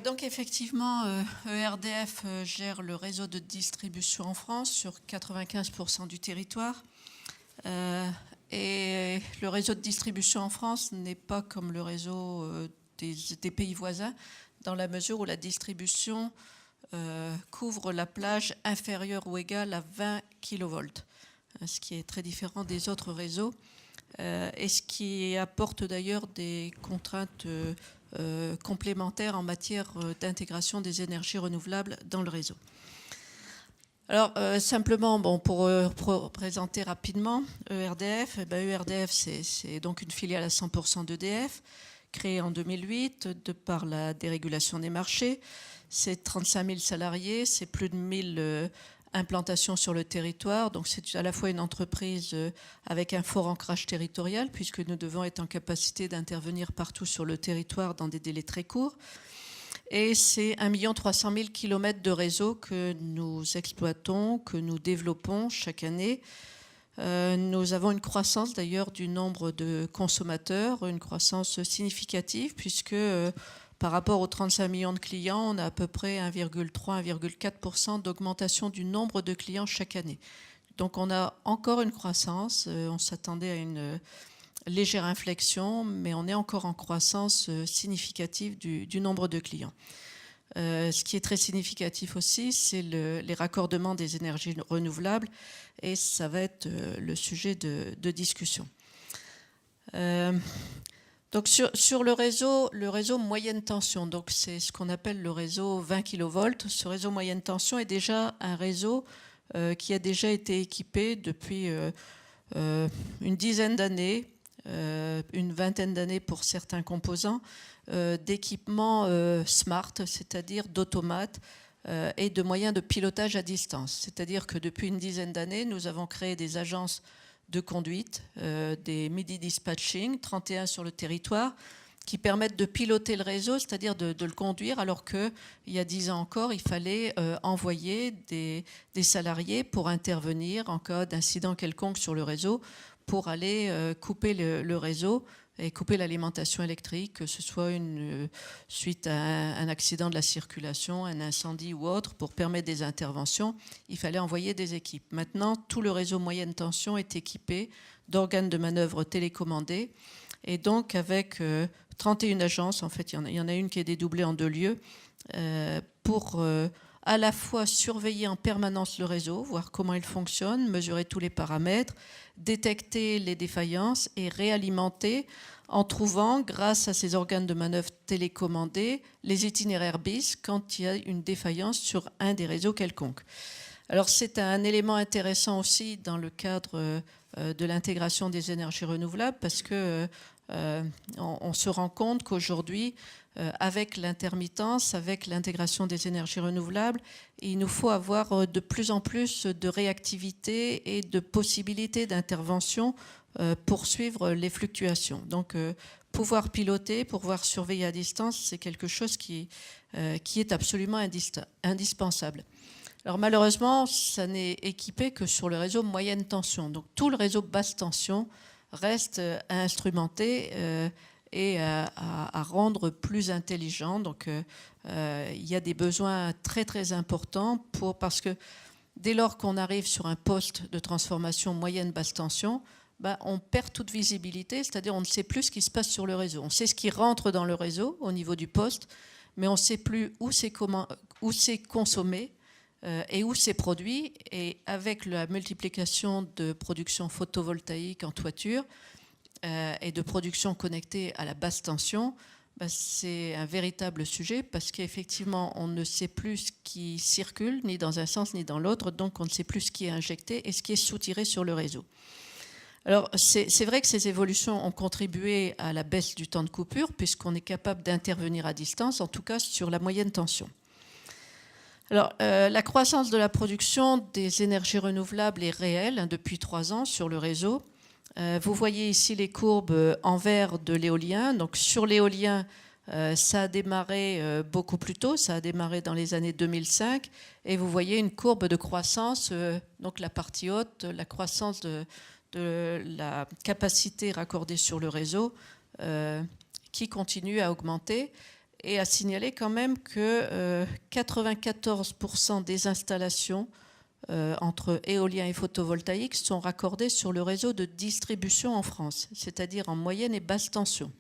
Donc effectivement, ERDF gère le réseau de distribution en France sur 95% du territoire. Et le réseau de distribution en France n'est pas comme le réseau des pays voisins, dans la mesure où la distribution couvre la plage inférieure ou égale à 20 kV, ce qui est très différent des autres réseaux, et ce qui apporte d'ailleurs des contraintes complémentaires en matière d'intégration des énergies renouvelables dans le réseau. Alors, simplement, pour présenter rapidement ERDF, ERDF, c'est donc une filiale à 100% d'EDF, créée en 2008 de par la dérégulation des marchés. C'est 35 000 salariés, c'est plus de 1000 implantations sur le territoire. Donc, c'est à la fois une entreprise avec un fort ancrage territorial, puisque nous devons être en capacité d'intervenir partout sur le territoire dans des délais très courts. Et c'est 1 300 000 km de réseau que nous exploitons, que nous développons chaque année. Nous avons une croissance d'ailleurs du nombre de consommateurs, une croissance significative, puisque par rapport aux 35 millions de clients, on a à peu près 1,3-1,4% d'augmentation du nombre de clients chaque année. Donc on a encore une croissance, on s'attendait à une légère inflexion, mais on est encore en croissance significative du nombre de clients. Ce qui est très significatif aussi, c'est les raccordements des énergies renouvelables, et ça va être le sujet de discussion. Donc sur le réseau moyenne tension, donc c'est ce qu'on appelle le réseau 20 kV. Ce réseau moyenne tension est déjà un réseau qui a déjà été équipé depuis une dizaine d'années, une vingtaine d'années pour certains composants, d'équipements smart, c'est-à-dire d'automates et de moyens de pilotage à distance. C'est-à-dire que depuis une dizaine d'années, nous avons créé des agences de conduite, des MIDI dispatching, 31 sur le territoire, qui permettent de piloter le réseau, c'est-à-dire de le conduire, alors qu'il y a 10 ans encore, il fallait envoyer des salariés pour intervenir en cas d'incident quelconque sur le réseau, pour aller couper le réseau et couper l'alimentation électrique, que ce soit suite à un accident de la circulation, un incendie ou autre, pour permettre des interventions, il fallait envoyer des équipes. Maintenant, tout le réseau moyenne tension est équipé d'organes de manœuvre télécommandés, et donc avec 31 agences, en fait il y en a une qui est dédoublée en 2 lieux, pour à la fois surveiller en permanence le réseau, voir comment il fonctionne, mesurer tous les paramètres, détecter les défaillances et réalimenter en trouvant, grâce à ces organes de manœuvre télécommandés, les itinéraires bis quand il y a une défaillance sur un des réseaux quelconques. Alors c'est un élément intéressant aussi dans le cadre de l'intégration des énergies renouvelables, parce que on se rend compte qu'aujourd'hui, avec l'intermittence, avec l'intégration des énergies renouvelables, il nous faut avoir de plus en plus de réactivité et de possibilités d'intervention pour suivre les fluctuations. Donc, pouvoir piloter, pouvoir surveiller à distance, c'est quelque chose qui est absolument indispensable. Alors malheureusement, ça n'est équipé que sur le réseau moyenne tension. Donc tout le réseau basse tension reste à instrumenter et à rendre plus intelligent. Donc il y a des besoins très très importants parce que dès lors qu'on arrive sur un poste de transformation moyenne basse tension, on perd toute visibilité, c'est-à-dire on ne sait plus ce qui se passe sur le réseau. On sait ce qui rentre dans le réseau au niveau du poste, mais on ne sait plus où c'est consommé et où c'est produit. Et avec la multiplication de production photovoltaïque en toiture et de production connectée à la basse tension, c'est un véritable sujet, parce qu'effectivement, on ne sait plus ce qui circule, ni dans un sens ni dans l'autre, donc on ne sait plus ce qui est injecté et ce qui est soutiré sur le réseau. Alors, c'est vrai que ces évolutions ont contribué à la baisse du temps de coupure, puisqu'on est capable d'intervenir à distance, en tout cas sur la moyenne tension. Alors, la croissance de la production des énergies renouvelables est réelle depuis 3 ans sur le réseau. Vous voyez ici les courbes en vert de l'éolien. Donc, sur l'éolien, ça a démarré beaucoup plus tôt, ça a démarré dans les années 2005. Et vous voyez une courbe de croissance, donc la partie haute, la croissance de la capacité raccordée sur le réseau qui continue à augmenter. Et à signaler quand même que 94% des installations entre éolien et photovoltaïque sont raccordées sur le réseau de distribution en France, c'est-à-dire en moyenne et basse tension.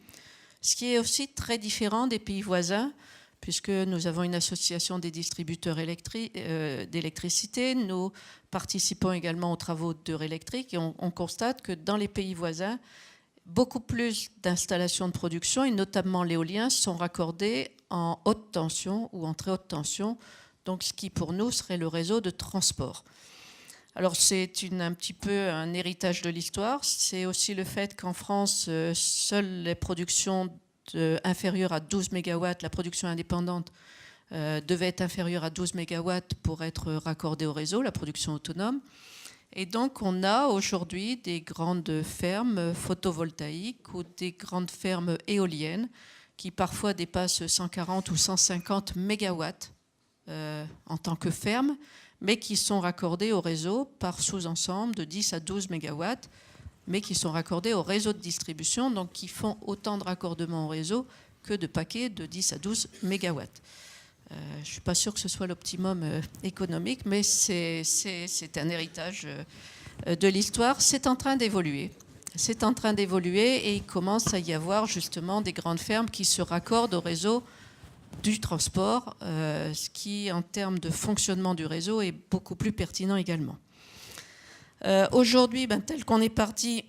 Ce qui est aussi très différent des pays voisins, puisque nous avons une association des distributeurs d'électricité, nous participons également aux travaux d'Eurélectrique et on constate que dans les pays voisins, beaucoup plus d'installations de production, et notamment l'éolien, sont raccordées en haute tension ou en très haute tension, donc ce qui pour nous serait le réseau de transport. Alors c'est un petit peu un héritage de l'histoire, c'est aussi le fait qu'en France, seules les productions inférieures à 12 MW, la production indépendante devait être inférieure à 12 MW pour être raccordée au réseau, la production autonome. Et donc, on a aujourd'hui des grandes fermes photovoltaïques ou des grandes fermes éoliennes qui parfois dépassent 140 ou 150 mégawatts en tant que ferme, mais qui sont raccordées au réseau par sous-ensemble de 10 à 12 mégawatts, mais qui sont raccordées au réseau de distribution, donc qui font autant de raccordements au réseau que de paquets de 10 à 12 mégawatts. Je ne suis pas sûre que ce soit l'optimum économique, mais c'est un héritage de l'histoire. C'est en train d'évoluer. C'est en train d'évoluer et il commence à y avoir justement des grandes fermes qui se raccordent au réseau du transport, ce qui, en termes de fonctionnement du réseau, est beaucoup plus pertinent également. Aujourd'hui, tel qu'on est parti,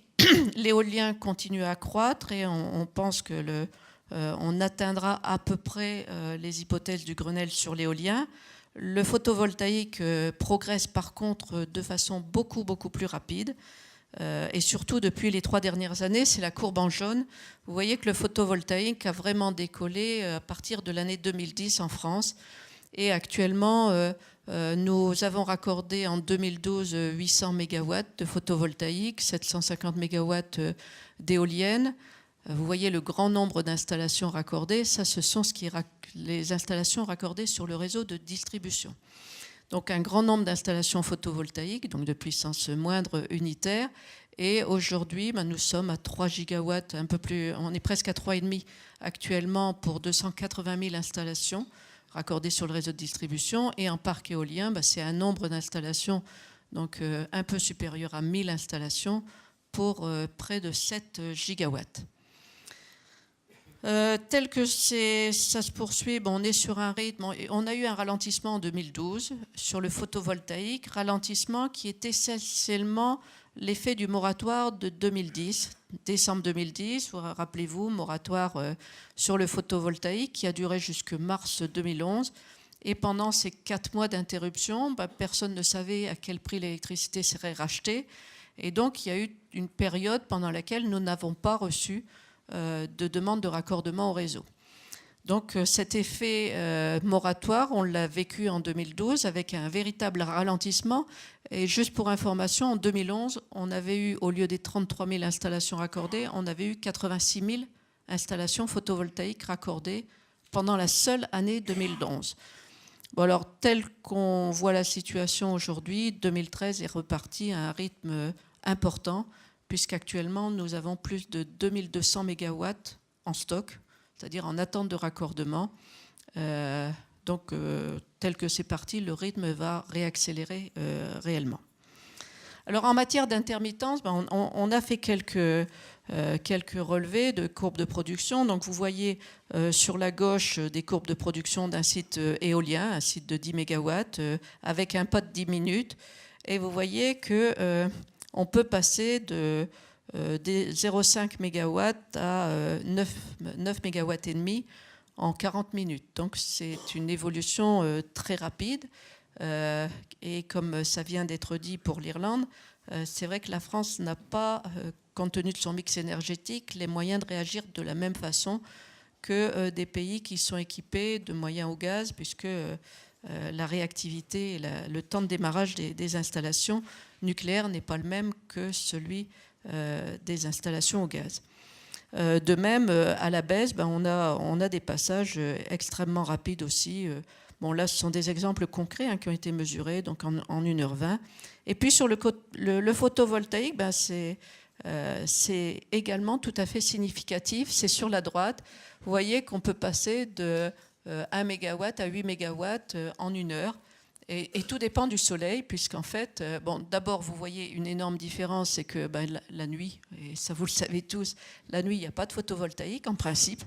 l'éolien continue à croître et on pense que on atteindra à peu près les hypothèses du Grenelle sur l'éolien. Le photovoltaïque progresse par contre de façon beaucoup plus rapide. Et surtout depuis les 3 dernières années, c'est la courbe en jaune. Vous voyez que le photovoltaïque a vraiment décollé à partir de l'année 2010 en France. Et actuellement, nous avons raccordé en 2012 800 MW de photovoltaïque, 750 MW d'éoliennes. Vous voyez le grand nombre d'installations raccordées. Ça, ce sont les installations raccordées sur le réseau de distribution. Donc un grand nombre d'installations photovoltaïques, donc de puissance moindre unitaire. Et aujourd'hui, nous sommes à 3 gigawatts, un peu plus, on est presque à 3,5 actuellement pour 280 000 installations raccordées sur le réseau de distribution. Et en parc éolien, c'est un nombre d'installations donc un peu supérieur à 1000 installations pour près de 7 gigawatts. Tel que ça se poursuit, on est sur un rythme. On a eu un ralentissement en 2012 sur le photovoltaïque, ralentissement qui est essentiellement l'effet du moratoire de 2010, décembre 2010. Rappelez-vous, moratoire sur le photovoltaïque qui a duré jusque mars 2011. Et pendant ces 4 mois d'interruption, personne ne savait à quel prix l'électricité serait rachetée. Et donc, il y a eu une période pendant laquelle nous n'avons pas reçu de demande de raccordement au réseau. Donc cet effet moratoire, on l'a vécu en 2012 avec un véritable ralentissement. Et juste pour information, en 2011, on avait eu, au lieu des 33 000 installations raccordées, on avait eu 86 000 installations photovoltaïques raccordées pendant la seule année 2011. Bon alors, tel qu'on voit la situation aujourd'hui, 2013 est reparti à un rythme important, puisqu'actuellement, nous avons plus de 2200 mégawatts en stock, c'est-à-dire en attente de raccordement. Donc, tel que c'est parti, le rythme va réaccélérer réellement. Alors, en matière d'intermittence, on a fait quelques relevés de courbes de production. Donc, vous voyez sur la gauche des courbes de production d'un site éolien, un site de 10 mégawatts, avec un pas de 10 minutes. Et vous voyez que on peut passer de 0,5 MW à 9 MW et demi en 40 minutes. Donc c'est une évolution très rapide. Et comme ça vient d'être dit pour l'Irlande, c'est vrai que la France n'a pas, compte tenu de son mix énergétique, les moyens de réagir de la même façon que des pays qui sont équipés de moyens au gaz, puisque la réactivité et le temps de démarrage des installations nucléaires n'est pas le même que celui des installations au gaz. De même, à la baisse, on a des passages extrêmement rapides aussi. Bon, là, ce sont des exemples concrets qui ont été mesurés donc en 1h20. Et puis, sur le photovoltaïque, c'est c'est également tout à fait significatif. C'est sur la droite. Vous voyez qu'on peut passer de 1 MW à 8 MW en 1 heure. Et tout dépend du soleil, puisqu'en fait, d'abord, vous voyez une énorme différence, c'est que la nuit, et ça vous le savez tous, la nuit, il n'y a pas de photovoltaïque en principe,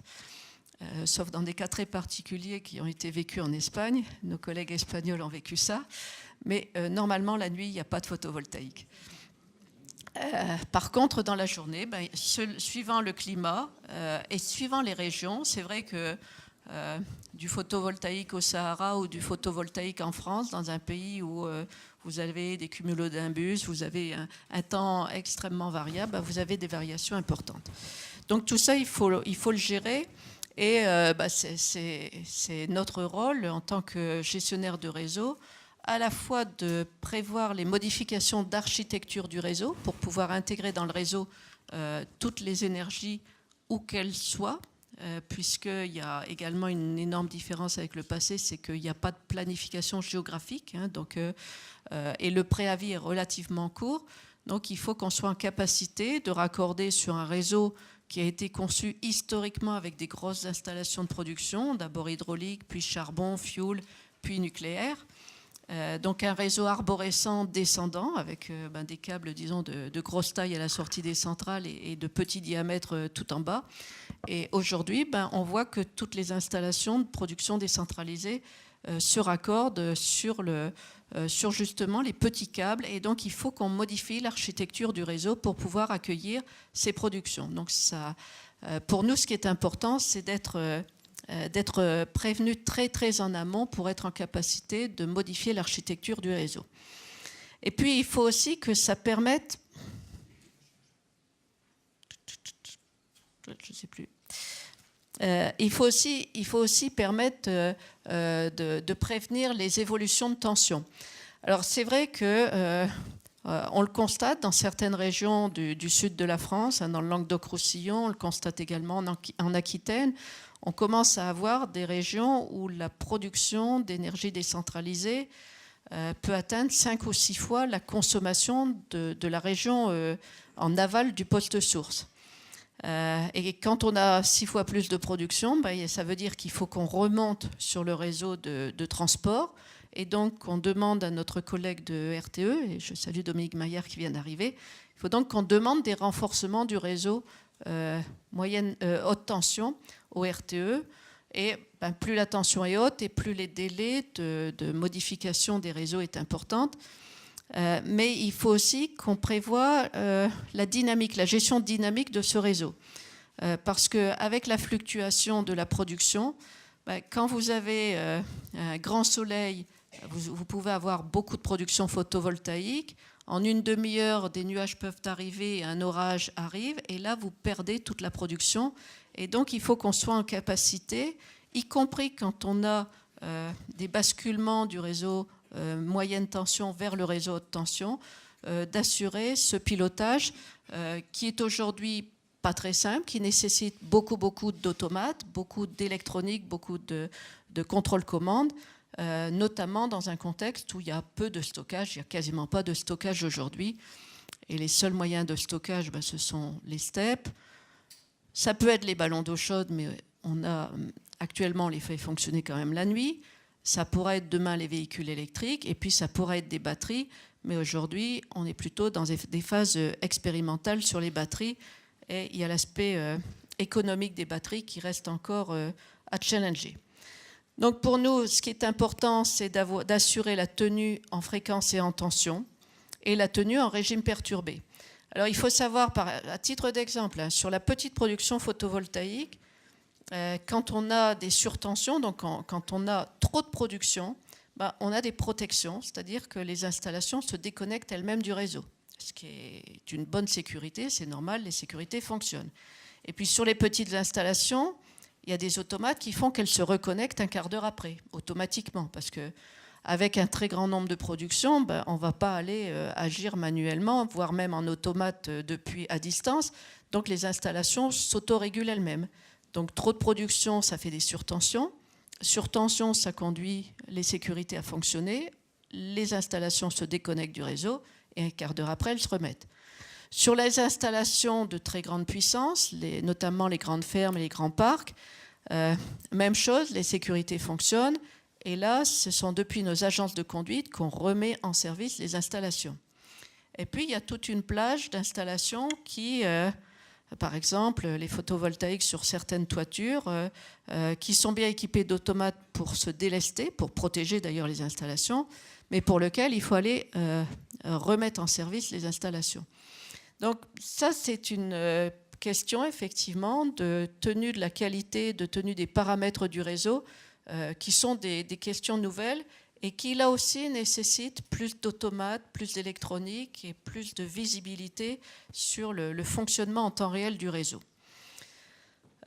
sauf dans des cas très particuliers qui ont été vécus en Espagne. Nos collègues espagnols ont vécu ça. Mais normalement, la nuit, il n'y a pas de photovoltaïque. Par contre, dans la journée, suivant le climat et suivant les régions, c'est vrai que du photovoltaïque au Sahara ou du photovoltaïque en France, dans un pays où vous avez des cumulonimbus, vous avez un temps extrêmement variable, vous avez des variations importantes. Donc tout ça, il faut le gérer. Et c'est notre rôle en tant que gestionnaire de réseau, à la fois de prévoir les modifications d'architecture du réseau pour pouvoir intégrer dans le réseau toutes les énergies où qu'elles soient, puisqu'il y a également une énorme différence avec le passé, c'est qu'il n'y a pas de planification géographique, et le préavis est relativement court. Donc il faut qu'on soit en capacité de raccorder sur un réseau qui a été conçu historiquement avec des grosses installations de production, d'abord hydraulique, puis charbon, fioul, puis nucléaire. Donc un réseau arborescent descendant avec des câbles, disons, de grosse taille à la sortie des centrales et de petits diamètres tout en bas. Et aujourd'hui, on voit que toutes les installations de production décentralisée se raccordent sur justement les petits câbles. Et donc il faut qu'on modifie l'architecture du réseau pour pouvoir accueillir ces productions. Donc ça, pour nous, ce qui est important, c'est d'être prévenu très très en amont pour être en capacité de modifier l'architecture du réseau. Et puis il faut aussi que ça permette, je ne sais plus, il faut aussi permettre de prévenir les évolutions de tension. Alors c'est vrai que on le constate dans certaines régions du sud de la France, dans le Languedoc-Roussillon, on le constate également en Aquitaine. On commence à avoir des régions où la production d'énergie décentralisée peut atteindre 5 ou 6 fois la consommation de la région en aval du poste source. Et quand on a 6 fois plus de production, ça veut dire qu'il faut qu'on remonte sur le réseau de transport. Et donc, on demande à notre collègue de RTE, et je salue Dominique Maillard qui vient d'arriver, il faut donc qu'on demande des renforcements du réseau haute tension au RTE. Et plus la tension est haute et plus les délais de modification des réseaux est importante. Mais il faut aussi qu'on prévoie la dynamique, la gestion dynamique de ce réseau. Parce qu'avec la fluctuation de la production, quand vous avez un grand soleil, vous pouvez avoir beaucoup de production photovoltaïque. En une demi-heure, des nuages peuvent arriver, un orage arrive, et là, vous perdez toute la production. Et donc, il faut qu'on soit en capacité, y compris quand on a des basculements du réseau moyenne tension vers le réseau haute tension, d'assurer ce pilotage qui est aujourd'hui pas très simple, qui nécessite beaucoup d'automates, beaucoup d'électronique, beaucoup de contrôle-commande, notamment dans un contexte où il y a peu de stockage, il n'y a quasiment pas de stockage aujourd'hui. Et les seuls moyens de stockage, ce sont les steppes. Ça peut être les ballons d'eau chaude, mais actuellement, on les fait fonctionner quand même la nuit. Ça pourrait être demain les véhicules électriques, et puis ça pourrait être des batteries. Mais aujourd'hui, on est plutôt dans des phases expérimentales sur les batteries. Et il y a l'aspect économique des batteries qui reste encore à challenger. Donc pour nous, ce qui est important, c'est d'assurer la tenue en fréquence et en tension et la tenue en régime perturbé. Alors il faut savoir, à titre d'exemple, sur la petite production photovoltaïque, quand on a des surtensions, donc quand on a trop de production, on a des protections, c'est-à-dire que les installations se déconnectent elles-mêmes du réseau, ce qui est une bonne sécurité, c'est normal, les sécurités fonctionnent. Et puis sur les petites installations, il y a des automates qui font qu'elles se reconnectent un quart d'heure après, automatiquement, parce qu'avec un très grand nombre de productions, on ne va pas aller agir manuellement, voire même en automate depuis à distance. Donc les installations s'autorégulent elles-mêmes. Donc trop de production, ça fait des surtensions. Surtension, ça conduit les sécurités à fonctionner. Les installations se déconnectent du réseau et un quart d'heure après, elles se remettent. Sur les installations de très grande puissance, notamment les grandes fermes et les grands parcs, même chose, les sécurités fonctionnent. Et là, ce sont depuis nos agences de conduite qu'on remet en service les installations. Et puis, il y a toute une plage d'installations qui, par exemple, les photovoltaïques sur certaines toitures, qui sont bien équipées d'automates pour se délester, pour protéger d'ailleurs les installations, mais pour lesquelles il faut aller remettre en service les installations. Donc ça, c'est une question effectivement de tenue de la qualité, de tenue des paramètres du réseau, qui sont des questions nouvelles et qui là aussi nécessitent plus d'automates, plus d'électronique et plus de visibilité sur le fonctionnement en temps réel du réseau.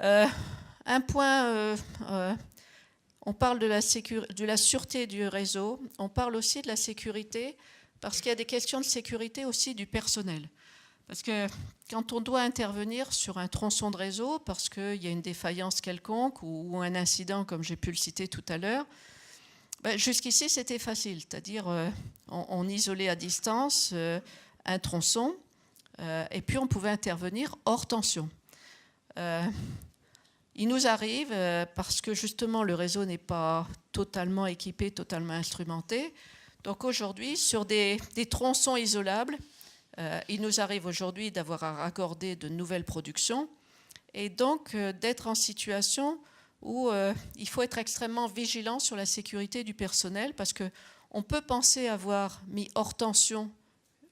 Un point, on parle de la sûreté du réseau, on parle aussi de la sécurité, parce qu'il y a des questions de sécurité aussi du personnel. Parce que quand on doit intervenir sur un tronçon de réseau, parce qu'il y a une défaillance quelconque ou un incident, comme j'ai pu le citer tout à l'heure, jusqu'ici c'était facile, c'est-à-dire on isolait à distance un tronçon et puis on pouvait intervenir hors tension. Il nous arrive, parce que justement le réseau n'est pas totalement équipé, totalement instrumenté, donc aujourd'hui sur des tronçons isolables, il nous arrive aujourd'hui d'avoir à raccorder de nouvelles productions et donc d'être en situation où il faut être extrêmement vigilant sur la sécurité du personnel parce qu'on peut penser avoir mis hors tension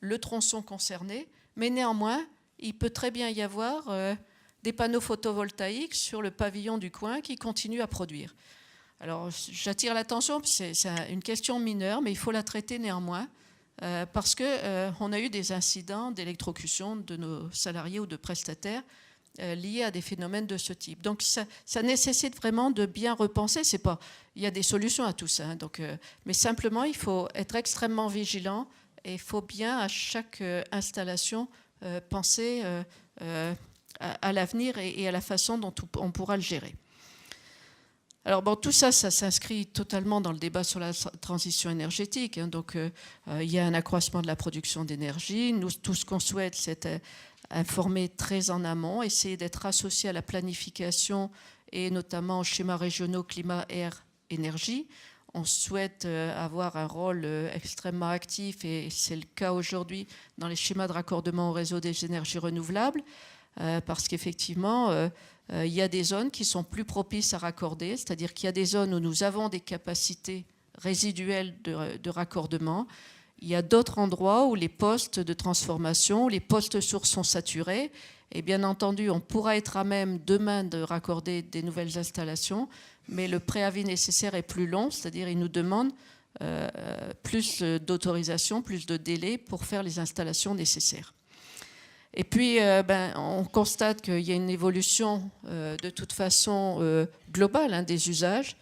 le tronçon concerné, mais néanmoins, il peut très bien y avoir des panneaux photovoltaïques sur le pavillon du coin qui continuent à produire. Alors, j'attire l'attention, c'est une question mineure, mais il faut la traiter néanmoins. Parce qu'on a eu des incidents d'électrocution de nos salariés ou de prestataires liés à des phénomènes de ce type. Donc ça nécessite vraiment de bien repenser. Il y a des solutions à tout ça, hein, mais simplement il faut être extrêmement vigilant et il faut bien à chaque installation penser à l'avenir et à la façon dont on pourra le gérer. Alors bon, tout ça, ça s'inscrit totalement dans le débat sur la transition énergétique. Hein, donc, il y a un accroissement de la production d'énergie. Nous, tout ce qu'on souhaite, c'est informer très en amont, essayer d'être associé à la planification et notamment aux schémas régionaux climat, air, énergie. On souhaite avoir un rôle extrêmement actif, et c'est le cas aujourd'hui dans les schémas de raccordement au réseau des énergies renouvelables, parce qu'effectivement, il y a des zones qui sont plus propices à raccorder, c'est-à-dire qu'il y a des zones où nous avons des capacités résiduelles de raccordement. Il y a d'autres endroits où les postes de transformation, où les postes sources sont saturés. Et bien entendu, on pourra être à même demain de raccorder des nouvelles installations, mais le préavis nécessaire est plus long, c'est-à-dire il nous demande plus d'autorisation, plus de délai pour faire les installations nécessaires. Et puis, on constate qu'il y a une évolution de toute façon globale hein, des usages,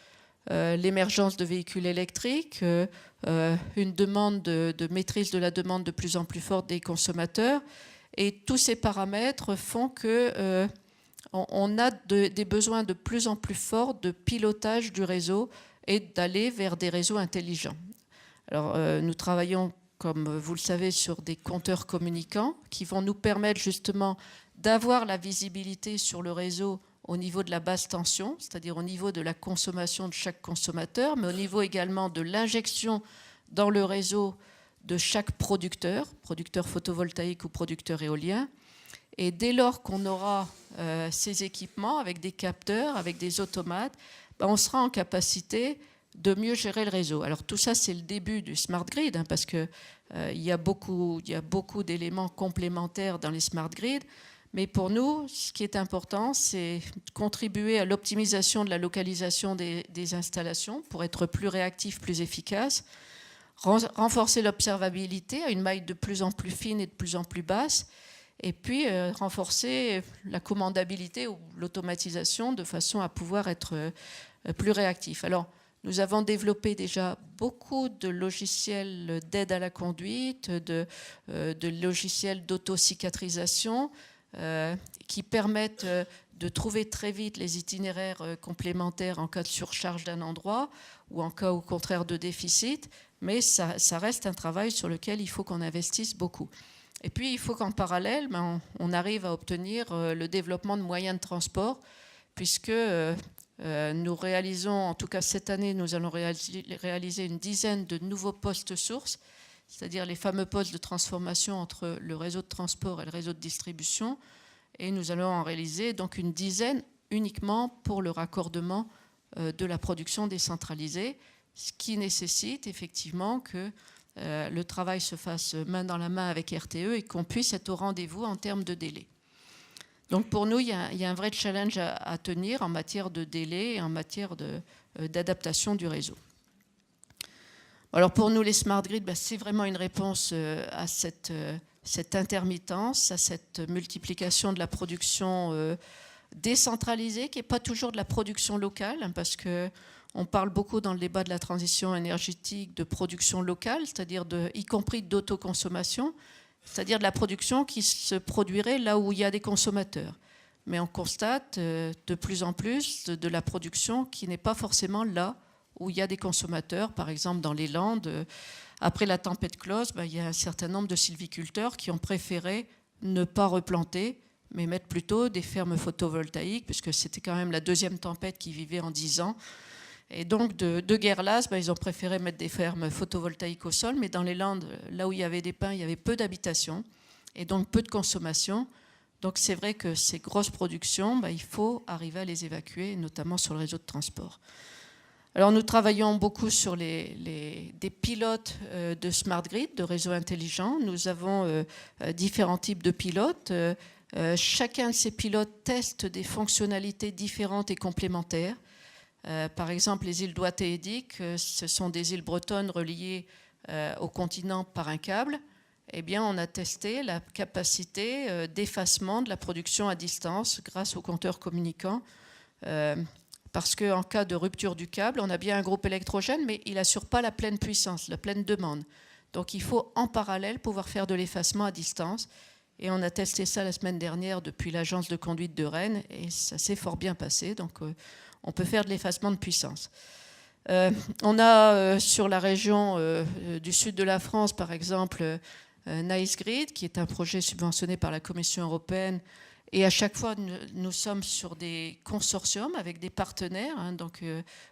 l'émergence de véhicules électriques, une demande de maîtrise de la demande de plus en plus forte des consommateurs. Et tous ces paramètres font qu'on a des besoins de plus en plus forts de pilotage du réseau et d'aller vers des réseaux intelligents. Alors, nous travaillons, comme vous le savez, sur des compteurs communicants qui vont nous permettre justement d'avoir la visibilité sur le réseau au niveau de la basse tension, c'est-à-dire au niveau de la consommation de chaque consommateur, mais au niveau également de l'injection dans le réseau de chaque producteur photovoltaïque ou producteur éolien. Et dès lors qu'on aura ces équipements avec des capteurs, avec des automates, on sera en capacité de mieux gérer le réseau. Alors tout ça, c'est le début du smart grid, hein, parce qu'il y a beaucoup d'éléments complémentaires dans les smart grids. Mais pour nous, ce qui est important, c'est de contribuer à l'optimisation de la localisation des installations pour être plus réactif, plus efficace, renforcer l'observabilité à une maille de plus en plus fine et de plus en plus basse, et puis renforcer la commandabilité ou l'automatisation de façon à pouvoir être plus réactif. Alors, nous avons développé déjà beaucoup de logiciels d'aide à la conduite, de logiciels d'autocicatrisation qui permettent de trouver très vite les itinéraires complémentaires en cas de surcharge d'un endroit ou en cas au contraire de déficit, mais ça reste un travail sur lequel il faut qu'on investisse beaucoup. Et puis, il faut qu'en parallèle, on arrive à obtenir le développement de moyens de transport, puisque nous réalisons, en tout cas cette année, nous allons réaliser une dizaine de nouveaux postes sources, c'est-à-dire les fameux postes de transformation entre le réseau de transport et le réseau de distribution. Et nous allons en réaliser donc une dizaine uniquement pour le raccordement de la production décentralisée, ce qui nécessite effectivement que le travail se fasse main dans la main avec RTE et qu'on puisse être au rendez-vous en termes de délai. Donc pour nous, il y a un vrai challenge à tenir en matière de délai et en matière d'adaptation du réseau. Alors pour nous, les smart grids, c'est vraiment une réponse à cette intermittence, à cette multiplication de la production décentralisée, qui n'est pas toujours de la production locale, parce qu'on parle beaucoup dans le débat de la transition énergétique de production locale, c'est-à-dire y compris d'autoconsommation, c'est-à-dire de la production qui se produirait là où il y a des consommateurs. Mais on constate de plus en plus de la production qui n'est pas forcément là où il y a des consommateurs. Par exemple, dans les Landes, après la tempête Klaus, il y a un certain nombre de sylviculteurs qui ont préféré ne pas replanter, mais mettre plutôt des fermes photovoltaïques, puisque c'était quand même la deuxième tempête qu'ils vivaient en 10 ans. Et donc, de guerre lasse, ils ont préféré mettre des fermes photovoltaïques au sol, mais dans les Landes, là où il y avait des pins, il y avait peu d'habitations, et donc peu de consommation. Donc c'est vrai que ces grosses productions, il faut arriver à les évacuer, notamment sur le réseau de transport. Alors nous travaillons beaucoup sur des pilotes de smart grid, de réseaux intelligents. Nous avons différents types de pilotes. Chacun de ces pilotes teste des fonctionnalités différentes et complémentaires. Par exemple, les îles d'Ouate et Edic, ce sont des îles bretonnes reliées au continent par un câble. Eh bien, on a testé la capacité d'effacement de la production à distance grâce aux compteurs communicants. Parce qu'en cas de rupture du câble, on a bien un groupe électrogène, mais il n'assure pas la pleine puissance, la pleine demande. Donc il faut en parallèle pouvoir faire de l'effacement à distance. Et on a testé ça la semaine dernière depuis l'agence de conduite de Rennes, et ça s'est fort bien passé. Donc on peut faire de l'effacement de puissance. On a sur la région du sud de la France, par exemple, Nice Grid, qui est un projet subventionné par la Commission européenne. Et à chaque fois, nous sommes sur des consortiums avec des partenaires. Donc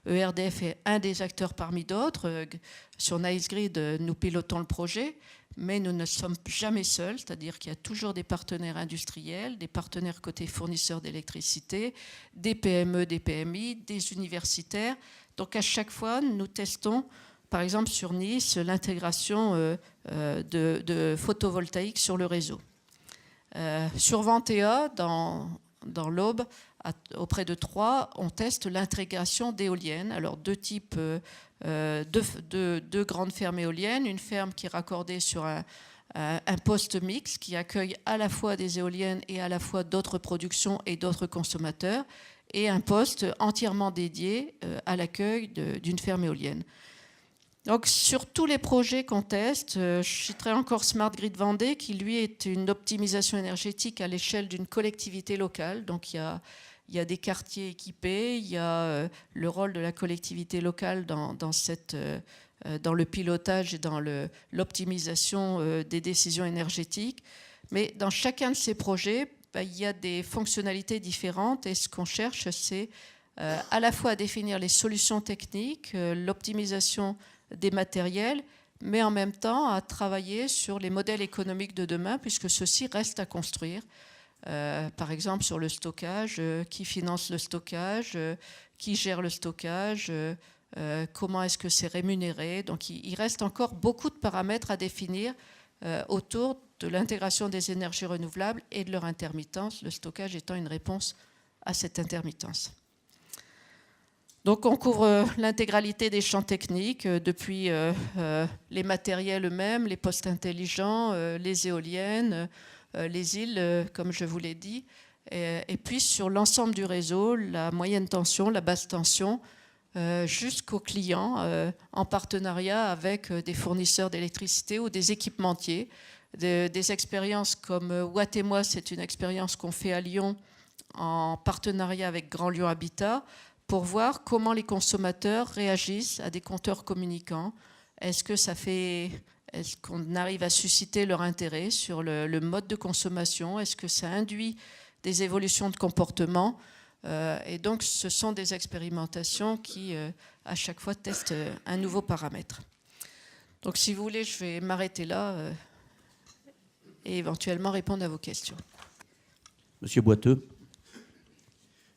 ERDF est un des acteurs parmi d'autres. Sur Nice Grid, nous pilotons le projet, mais nous ne sommes jamais seuls, c'est-à-dire qu'il y a toujours des partenaires industriels, des partenaires côté fournisseurs d'électricité, des PME, des PMI, des universitaires. Donc à chaque fois, nous testons, par exemple sur Nice, l'intégration de photovoltaïque sur le réseau. Sur Ventéa, dans l'Aube, auprès de Troyes, on teste l'intégration d'éoliennes. Alors deux types, deux grandes fermes éoliennes, une ferme qui est raccordée sur un poste mixte qui accueille à la fois des éoliennes et à la fois d'autres productions et d'autres consommateurs, et un poste entièrement dédié à l'accueil d'une ferme éolienne. Donc, sur tous les projets qu'on teste, je citerai encore Smart Grid Vendée, qui, lui, est une optimisation énergétique à l'échelle d'une collectivité locale. Donc, il y a des quartiers équipés, il y a le rôle de la collectivité locale dans le pilotage et dans l'optimisation des décisions énergétiques. Mais dans chacun de ces projets, il y a des fonctionnalités différentes, et ce qu'on cherche, c'est à la fois à définir les solutions techniques, l'optimisation des matériels, mais en même temps à travailler sur les modèles économiques de demain, puisque ceux-ci restent à construire. Par exemple, sur le stockage, qui finance le stockage, qui gère le stockage, comment est-ce que c'est rémunéré. Donc il reste encore beaucoup de paramètres à définir autour de l'intégration des énergies renouvelables et de leur intermittence, le stockage étant une réponse à cette intermittence. Donc on couvre l'intégralité des champs techniques, depuis les matériels eux-mêmes, les postes intelligents, les éoliennes, les îles, comme je vous l'ai dit, et puis sur l'ensemble du réseau, la moyenne tension, la basse tension, jusqu'aux clients, en partenariat avec des fournisseurs d'électricité ou des équipementiers. Des expériences comme Watt et moi, c'est une expérience qu'on fait à Lyon en partenariat avec Grand Lyon Habitat, pour voir comment les consommateurs réagissent à des compteurs communicants. Est-ce que ça fait Est-ce qu'on arrive à susciter leur intérêt sur le mode de consommation? Est-ce que ça induit des évolutions de comportement? Et donc, ce sont des expérimentations qui, à chaque fois, testent un nouveau paramètre. Donc, si vous voulez, je vais m'arrêter là et éventuellement répondre à vos questions. Monsieur Boiteux.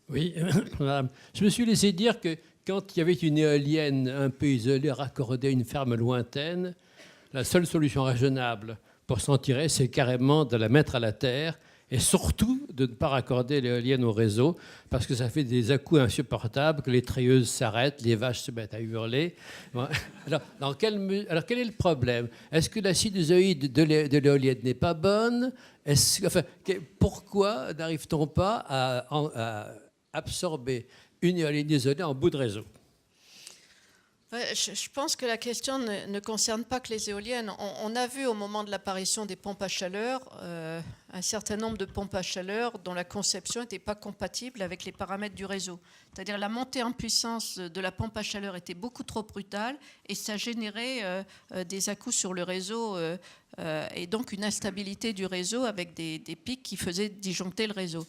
Oui, je me suis laissé dire que quand il y avait une éolienne un peu isolée raccordée à une ferme lointaine, la seule solution raisonnable pour s'en tirer, c'est carrément de la mettre à la terre et surtout de ne pas raccorder l'éolienne au réseau parce que ça fait des à-coups insupportables, que les treilleuses s'arrêtent, les vaches se mettent à hurler. Alors quel est le problème? Est-ce que la sinusoïde de l'éolienne n'est pas bonne? Pourquoi n'arrive-t-on pas à absorber une éolienne isolée en bout de réseau? Je pense que la question ne concerne pas que les éoliennes. On a vu au moment de l'apparition des pompes à chaleur un certain nombre de pompes à chaleur dont la conception n'était pas compatible avec les paramètres du réseau. C'est-à-dire la montée en puissance de la pompe à chaleur était beaucoup trop brutale et ça générait des à-coups sur le réseau et donc une instabilité du réseau avec des pics qui faisaient disjoncter le réseau.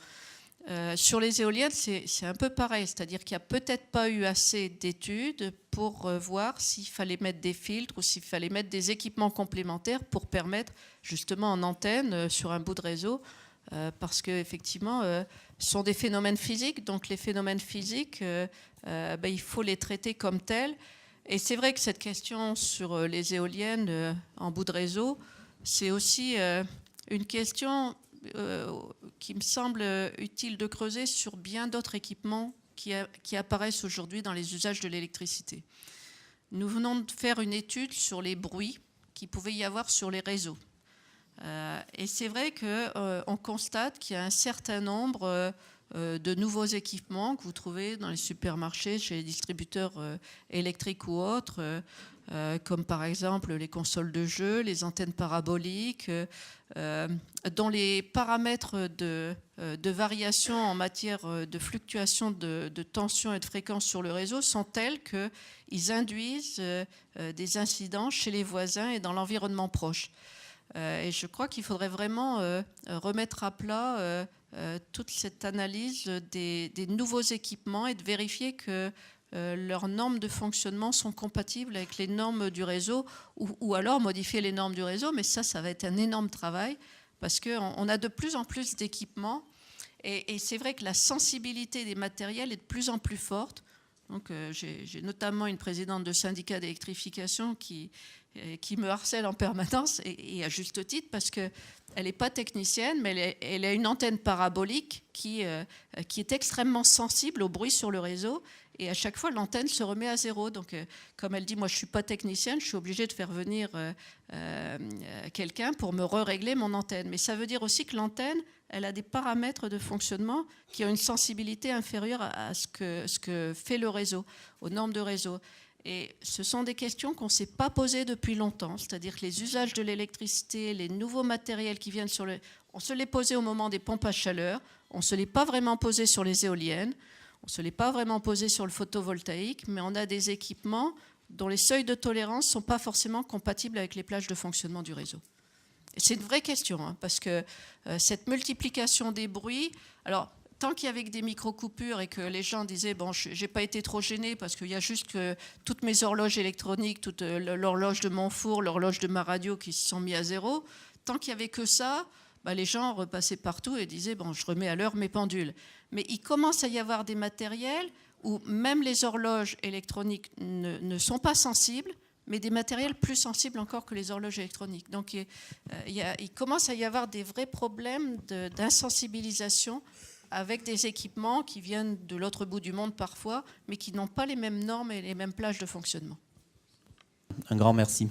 Sur les éoliennes, c'est un peu pareil, c'est-à-dire qu'il n'y a peut-être pas eu assez d'études pour voir s'il fallait mettre des filtres ou s'il fallait mettre des équipements complémentaires pour permettre justement en antenne sur un bout de réseau, parce qu'effectivement, ce sont des phénomènes physiques, donc les phénomènes physiques, il faut les traiter comme tels. Et c'est vrai que cette question sur les éoliennes en bout de réseau, c'est aussi une question qui me semble utile de creuser sur bien d'autres équipements qui apparaissent aujourd'hui dans les usages de l'électricité. Nous venons de faire une étude sur les bruits qu'il pouvait y avoir sur les réseaux. Et c'est vrai qu'on constate qu'il y a un certain nombre de nouveaux équipements que vous trouvez dans les supermarchés, chez les distributeurs électriques ou autres, comme par exemple les consoles de jeux, les antennes paraboliques, dont les paramètres de variation en matière de fluctuation de tension et de fréquence sur le réseau sont tels qu'ils induisent des incidents chez les voisins et dans l'environnement proche. Et je crois qu'il faudrait vraiment remettre à plat toute cette analyse des nouveaux équipements et de vérifier que leurs normes de fonctionnement sont compatibles avec les normes du réseau ou alors modifier les normes du réseau, mais ça va être un énorme travail parce qu'on a de plus en plus d'équipements et c'est vrai que la sensibilité des matériels est de plus en plus forte. Donc, j'ai notamment une présidente de syndicat d'électrification qui me harcèle en permanence et à juste titre parce qu'elle n'est pas technicienne, mais elle a une antenne parabolique qui est extrêmement sensible au bruit sur le réseau. Et à chaque fois, l'antenne se remet à zéro. Donc, comme elle dit, moi, je ne suis pas technicienne, je suis obligée de faire venir quelqu'un pour me régler mon antenne. Mais ça veut dire aussi que l'antenne, elle a des paramètres de fonctionnement qui ont une sensibilité inférieure à ce que fait le réseau, aux normes de réseau. Et ce sont des questions qu'on ne s'est pas posées depuis longtemps. C'est-à-dire que les usages de l'électricité, les nouveaux matériels qui viennent sur le... On se les posait au moment des pompes à chaleur, on ne se les pas vraiment posé sur les éoliennes, on ne se l'est pas vraiment posé sur le photovoltaïque, mais on a des équipements dont les seuils de tolérance ne sont pas forcément compatibles avec les plages de fonctionnement du réseau. Et c'est une vraie question, hein, parce que cette multiplication des bruits... Alors, tant qu'il y avait que des micro-coupures et que les gens disaient « bon, je n'ai pas été trop gêné parce qu'il y a juste que toutes mes horloges électroniques, toute l'horloge de mon four, l'horloge de ma radio qui se sont mis à zéro », tant qu'il n'y avait que ça, les gens repassaient partout et disaient « bon, je remets à l'heure mes pendules ». Mais il commence à y avoir des matériels où même les horloges électroniques ne sont pas sensibles, mais des matériels plus sensibles encore que les horloges électroniques. Donc il commence à y avoir des vrais problèmes d'insensibilisation avec des équipements qui viennent de l'autre bout du monde parfois, mais qui n'ont pas les mêmes normes et les mêmes plages de fonctionnement. Un grand merci.